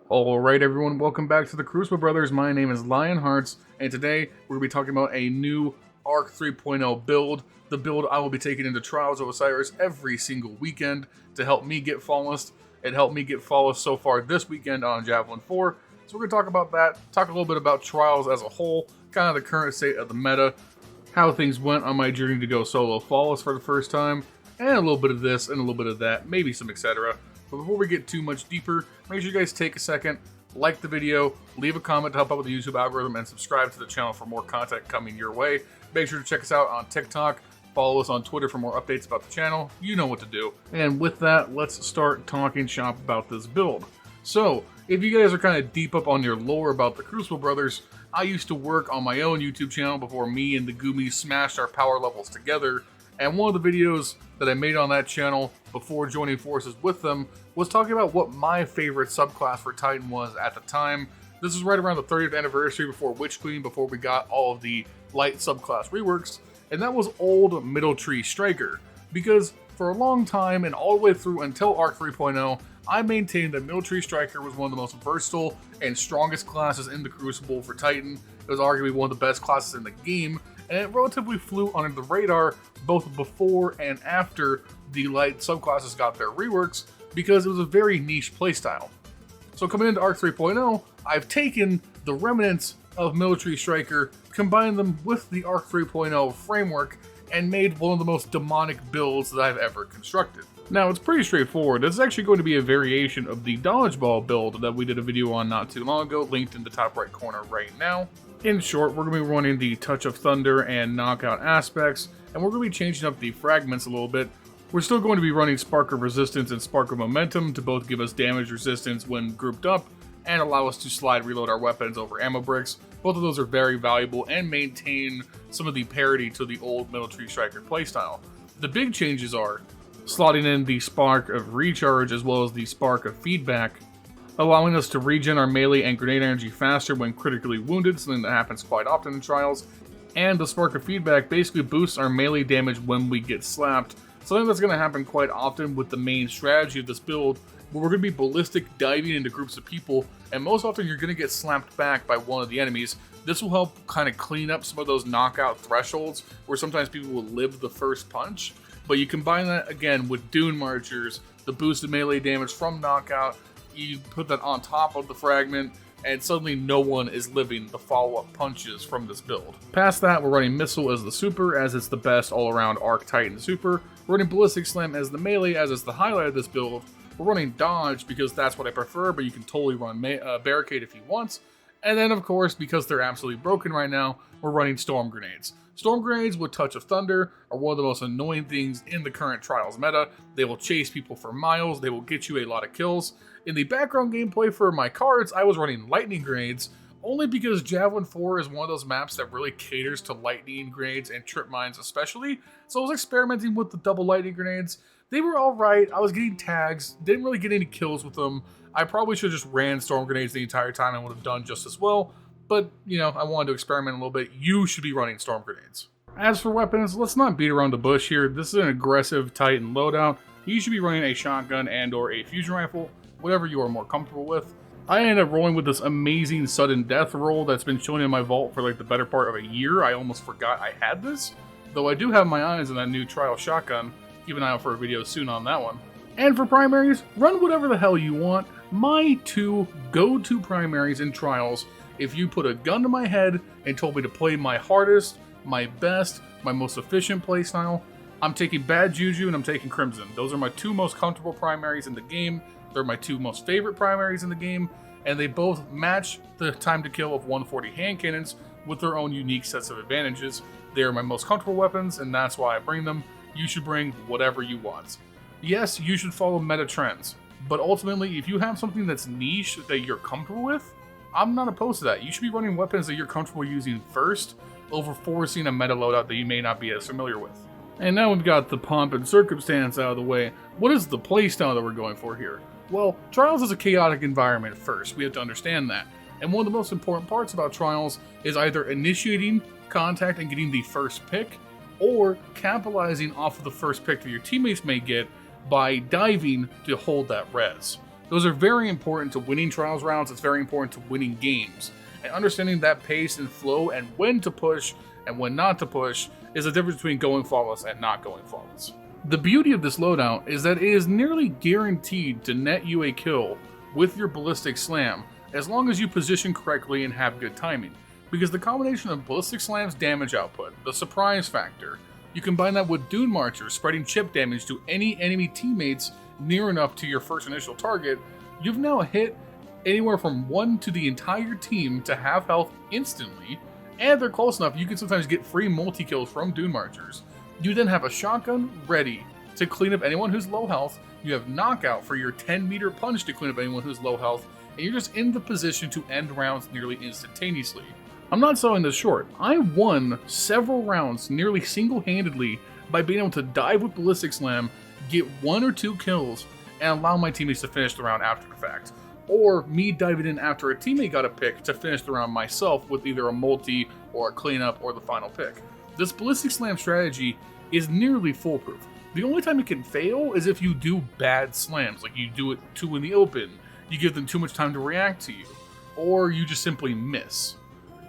Alright everyone, welcome back to the Crucible Brothers. My name is Lionhearts, and today we're going to be talking about a new Arc 3.0 build. The build I will be taking into Trials of Osiris every single weekend to help me get flawless. It helped me get flawless so far this weekend on Javelin 4. So we're going to talk about that, talk a little bit about Trials as a whole, kind of the current state of the meta, how things went on my journey to go solo flawless for the first time, and a little bit of this and a little bit of that, maybe some etc. But before we get too much deeper, make sure you guys take a second, like the video, leave a comment to help out with the YouTube algorithm, and subscribe to the channel for more content coming your way. Make sure to check us out on TikTok, follow us on Twitter for more updates about the channel. You know what to do. And with that, let's start talking shop about this build. So, if you guys are kind of deep up on your lore about the Crucible Brothers, I used to work on my own YouTube channel before me and the Goomies smashed our power levels together. And one of the videos that I made on that channel before joining forces with them was talking about what my favorite subclass for Titan was at the time. This is right around the 30th anniversary before Witch Queen, before we got all of the light subclass reworks, and that was old Middle Tree Striker. Because for a long time and all the way through until Arc 3.0, I maintained that Middle Tree Striker was one of the most versatile and strongest classes in the Crucible for Titan. It was arguably one of the best classes in the game, and it relatively flew under the radar both before and after the light subclasses got their reworks, because it was a very niche playstyle. So coming into Arc 3.0, I've taken the remnants of Middle Tree Striker, combined them with the Arc 3.0 framework, and made one of the most demonic builds that I've ever constructed. Now, it's pretty straightforward. This is actually going to be a variation of the Dodgeball build that we did a video on not too long ago, linked in the top right corner right now. In short, we're going to be running the Touch of Thunder and Knockout aspects, and we're going to be changing up the fragments a little bit. We're still going to be running Spark of Resistance and Spark of Momentum to both give us damage resistance when grouped up, and allow us to slide reload our weapons over ammo bricks. Both of those are very valuable and maintain some of the parity to the old Middle Tree Striker playstyle. The big changes are slotting in the Spark of Recharge as well as the Spark of Feedback, allowing us to regen our melee and grenade energy faster when critically wounded, something that happens quite often in Trials. And the Spark of Feedback basically boosts our melee damage when we get slapped, something that's going to happen quite often with the main strategy of this build, where we're going to be ballistic diving into groups of people, and most often you're going to get slapped back by one of the enemies. This will help kind of clean up some of those knockout thresholds, where sometimes people will live the first punch. But you combine that again with Dune Marchers, the boosted melee damage from knockout, you put that on top of the fragment, and suddenly no one is living the follow-up punches from this build. Past that, we're running Missile as the super, as it's the best all-around Arc Titan super. We're running Ballistic Slam as the melee, as it's the highlight of this build. We're running Dodge because that's what I prefer, but you can totally run Barricade if you want. And then, of course, because they're absolutely broken right now, we're running Storm Grenades. Storm Grenades with Touch of Thunder are one of the most annoying things in the current Trials meta. They will chase people for miles, they will get you a lot of kills. In the background gameplay for my cards, I was running Lightning Grenades, only because Javelin 4 is one of those maps that really caters to lightning grenades and trip mines especially. So I was experimenting with the double lightning grenades. They were alright, I was getting tags, didn't really get any kills with them. I probably should have just ran storm grenades the entire time and would have done just as well. But, you know, I wanted to experiment a little bit. You should be running storm grenades. As for weapons, let's not beat around the bush here. This is an aggressive Titan loadout. You should be running a shotgun and or a fusion rifle, whatever you are more comfortable with. I ended up rolling with this amazing sudden death roll that's been chilling in my vault for like the better part of a year. I almost forgot I had this, though I do have my eyes on that new trial shotgun. Keep an eye out for a video soon on that one. And for primaries, run whatever the hell you want. My two go-to primaries in Trials, if you put a gun to my head and told me to play my hardest, my best, my most efficient playstyle, I'm taking Bad Juju and I'm taking Crimson. Those are my two most comfortable primaries in the game. They're my two most favorite primaries in the game, and they both match the time to kill of 140 hand cannons with their own unique sets of advantages. They are my most comfortable weapons, and that's why I bring them. You should bring whatever you want. Yes, you should follow meta trends, but ultimately, if you have something that's niche that you're comfortable with, I'm not opposed to that. You should be running weapons that you're comfortable using first, over forcing a meta loadout that you may not be as familiar with. And now we've got the pomp and circumstance out of the way. What is the playstyle that we're going for here? Well, Trials is a chaotic environment first. We have to understand that. And one of the most important parts about Trials is either initiating contact and getting the first pick, or capitalizing off of the first pick that your teammates may get by diving to hold that res. Those are very important to winning trials rounds. It's very important to winning games. And understanding that pace and flow and when to push and when not to push is the difference between going flawless and not going flawless. The beauty of this loadout is that it is nearly guaranteed to net you a kill with your Ballistic Slam as long as you position correctly and have good timing. Because the combination of Ballistic Slam's damage output, the surprise factor, you combine that with Dune Marcher spreading chip damage to any enemy teammates near enough to your first initial target, you've now hit anywhere from 1 to the entire team to have health instantly, and they're close enough you can sometimes get free multi-kills from Dune Marchers. You then have a shotgun ready to clean up anyone who's low health, you have knockout for your 10-meter punch to clean up anyone who's low health, and you're just in the position to end rounds nearly instantaneously. I'm not selling this short. I won several rounds nearly single-handedly by being able to dive with Ballistic Slam, get 1 or 2 kills, and allow my teammates to finish the round after the fact. Or me diving in after a teammate got a pick to finish the round myself with either a multi or a cleanup or the final pick. This Ballistic Slam strategy is nearly foolproof. The only time it can fail is if you do bad slams, like you do it too in the open, you give them too much time to react to you, or you just simply miss.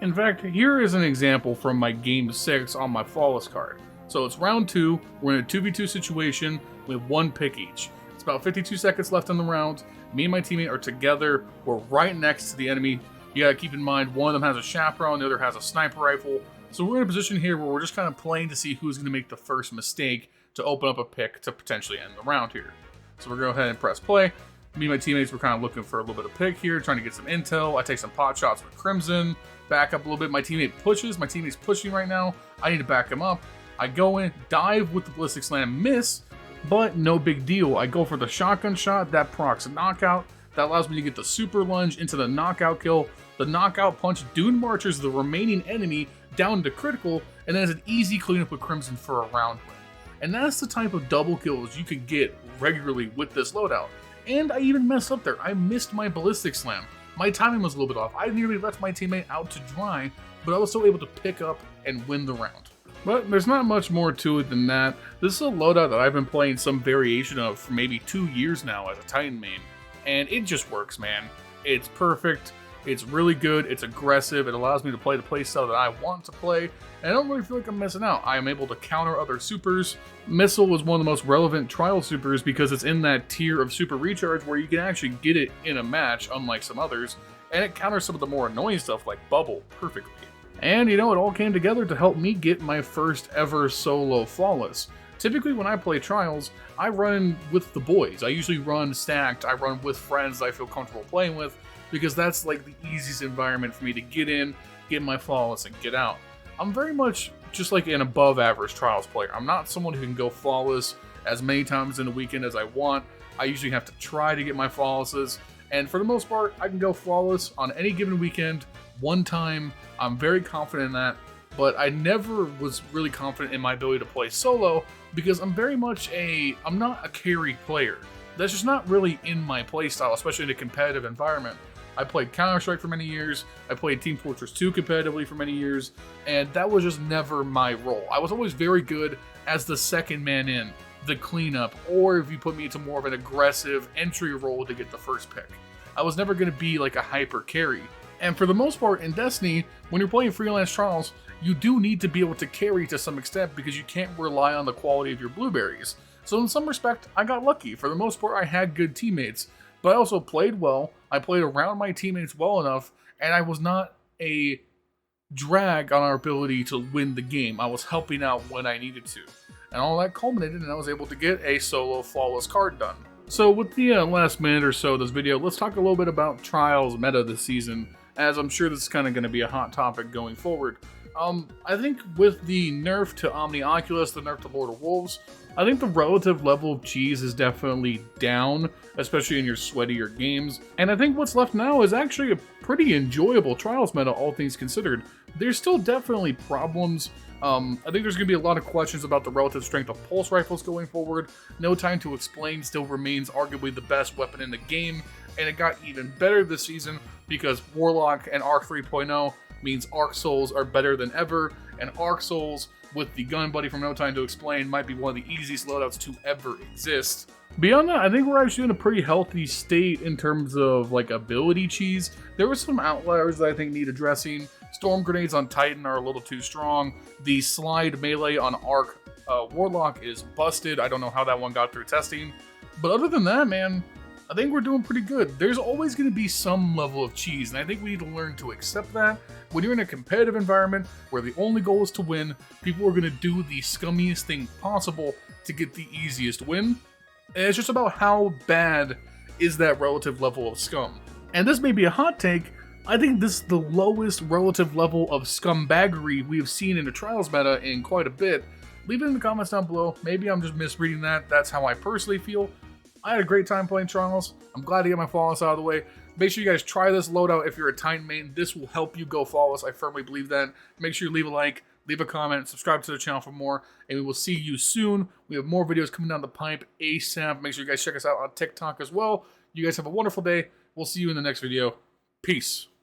In fact, here is an example from my game 6 on my flawless card. So it's round 2, we're in a 2v2 situation with 1 pick each. It's about 52 seconds left in the round, me and my teammate are together, we're right next to the enemy. You gotta keep in mind, one of them has a chaperone, the other has a sniper rifle. So we're in a position here where we're just kind of playing to see who's gonna make the first mistake to open up a pick to potentially end the round here. So we're gonna go ahead and press play. Me and my teammates were kind of looking for a little bit of pick here, trying to get some intel. I take some pot shots with Crimson, back up a little bit. My teammate pushes. My teammate's pushing right now. I need to back him up. I go in, dive with the Ballistic Slam, miss, but no big deal. I go for the shotgun shot. That procs a knockout. That allows me to get the super lunge into the knockout kill. The knockout punch Dune Marchers the remaining enemy down to critical, and then it's an easy cleanup with Crimson for a round win. And that's the type of double kills you could get regularly with this loadout. And I even messed up there. I missed my Ballistic Slam. My timing was a little bit off. I nearly left my teammate out to dry, but I was still able to pick up and win the round. But there's not much more to it than that. This is a loadout that I've been playing some variation of for maybe 2 years now as a Titan main, and it just works, man. It's perfect. It's really good. It's aggressive. It allows me to play the playstyle that I want to play, and I don't really feel like I'm missing out. I am able to counter other supers. Missile was one of the most relevant trial supers because it's in that tier of super recharge where you can actually get it in a match, unlike some others, and it counters some of the more annoying stuff like Bubble perfectly. And, it all came together to help me get my first ever solo flawless. Typically, when I play trials, I run with the boys. I usually run stacked. I run with friends that I feel comfortable playing with, because that's like the easiest environment for me to get in, get my flawless, and get out. I'm very much just like an above average trials player. I'm not someone who can go flawless as many times in a weekend as I want. I usually have to try to get my flawlesses, and for the most part, I can go flawless on any given weekend, one time. I'm very confident in that, but I never was really confident in my ability to play solo because I'm not a carry player. That's just not really in my playstyle, especially in a competitive environment. I played Counter-Strike for many years, I played Team Fortress 2 competitively for many years, and that was just never my role. I was always very good as the second man in, the cleanup, or if you put me into more of an aggressive entry role to get the first pick. I was never going to be like a hyper carry. And for the most part in Destiny, when you're playing freelance trials, you do need to be able to carry to some extent because you can't rely on the quality of your blueberries. So in some respect, I got lucky. For the most part, I had good teammates, but I also played well. I played around my teammates well enough, and I was not a drag on our ability to win the game. I was helping out when I needed to. And all that culminated, and I was able to get a solo flawless card done. So with the last minute or so of this video, let's talk a little bit about Trials meta this season, as I'm sure this is kind of going to be a hot topic going forward. I think with the nerf to Omni Oculus, the nerf to Lord of Wolves, I think the relative level of cheese is definitely down, especially in your sweatier games. And I think what's left now is actually a pretty enjoyable Trials meta, all things considered. There's still definitely problems. I think there's going to be a lot of questions about the relative strength of pulse rifles going forward. No Time to Explain still remains arguably the best weapon in the game, and it got even better this season because Warlock and Arc 3.0 means Arc Souls are better than ever, and Arc Souls with the gun buddy from No Time to Explain, might be one of the easiest loadouts to ever exist. Beyond that, I think we're actually in a pretty healthy state in terms of like ability cheese. There were some outliers that I think need addressing. Storm grenades on Titan are a little too strong. The slide melee on Arc Warlock is busted. I don't know how that one got through testing. But other than that, man, I think we're doing pretty good. There's always going to be some level of cheese, and I think we need to learn to accept that. When you're in a competitive environment where the only goal is to win, people are going to do the scummiest thing possible to get the easiest win. And it's just about how bad is that relative level of scum. And this may be a hot take, I think this is the lowest relative level of scumbaggery we have seen in the Trials meta in quite a bit. Leave it in the comments down below. Maybe I'm just misreading that. That's how I personally feel. I had a great time playing Trials. I'm glad to get my Flawless out of the way. Make sure you guys try this loadout if you're a Titan main. This will help you go Flawless. I firmly believe that. Make sure you leave a like, leave a comment, subscribe to the channel for more, and we will see you soon. We have more videos coming down the pipe ASAP. Make sure you guys check us out on TikTok as well. You guys have a wonderful day. We'll see you in the next video. Peace.